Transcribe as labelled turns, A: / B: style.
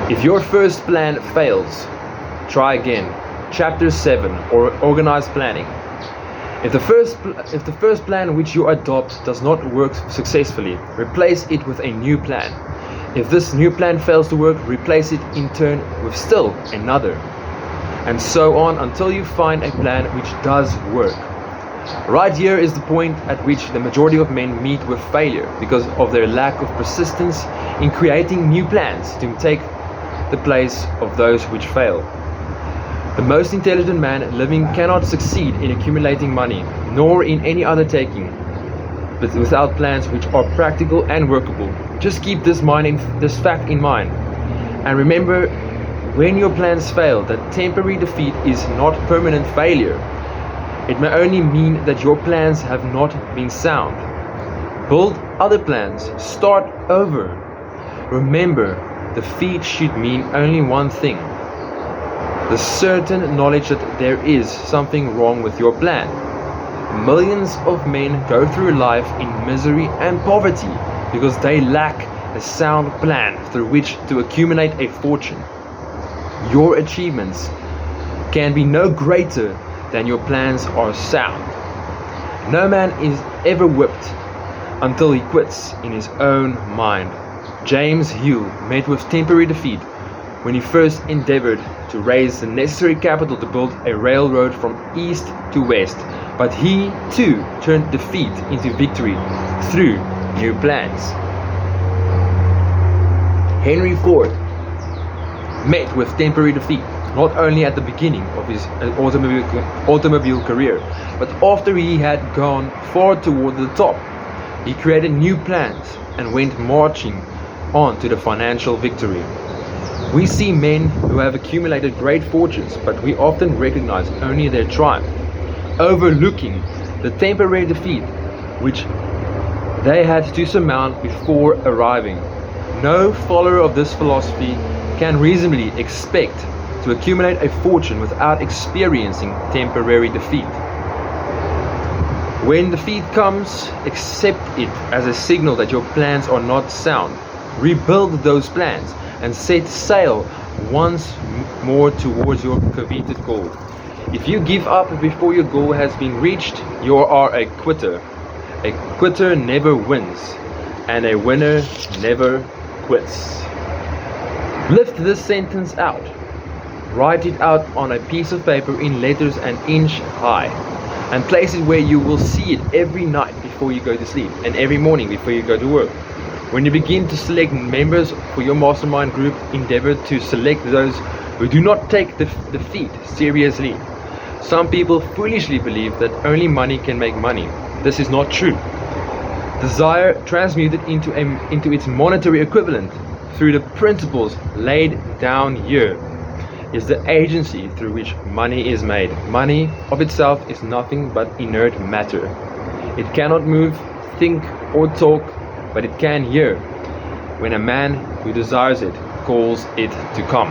A: If your first plan fails, try again. Chapter 7, or Organized Planning. If the first plan which you adopt does not work successfully, replace it with a new plan. If this new plan fails to work, replace it in turn with still another. And so on until you find a plan which does work. Right here is the point at which the majority of men meet with failure because of their lack of persistence in creating new plans to take the place of those which fail. The most intelligent man living cannot succeed in accumulating money, nor in any undertaking, but without plans which are practical and workable. Just keep this fact in mind, and remember, when your plans fail, that temporary defeat is not permanent failure. It may only mean that your plans have not been sound. Build other plans, start over. Remember, defeat should mean only one thing: the certain knowledge that there is something wrong with your plan. Millions of men go through life in misery and poverty because they lack a sound plan through which to accumulate a fortune. Your achievements can be no greater than your plans are sound. No man is ever whipped until he quits in his own mind. James Hill met with temporary defeat when he first endeavored to raise the necessary capital to build a railroad from east to west, but he too turned defeat into victory through new plans. Henry Ford met with temporary defeat not only at the beginning of his automobile career, but after he had gone far toward the top. He created new plans and went marching on to the financial victory. We see men who have accumulated great fortunes, but we often recognize only their triumph, overlooking the temporary defeat which they had to surmount before arriving. No follower of this philosophy can reasonably expect to accumulate a fortune without experiencing temporary defeat. When defeat comes, accept it as a signal that your plans are not sound. Rebuild those plans and set sail once more towards your coveted goal. If you give up before your goal has been reached, you are a quitter. A quitter never wins, and a winner never quits. Lift this sentence out. Write it out on a piece of paper in letters an inch high, and place it where you will see it every night before you go to sleep and every morning before you go to work. When you begin to select members for your mastermind group, endeavor to select those who do not take defeat seriously. Some people foolishly believe that only money can make money. This is not true. Desire transmuted into its monetary equivalent through the principles laid down here is the agency through which money is made. Money of itself is nothing but inert matter. It cannot move, think, or talk, but it can hear when a man who desires it calls it to come.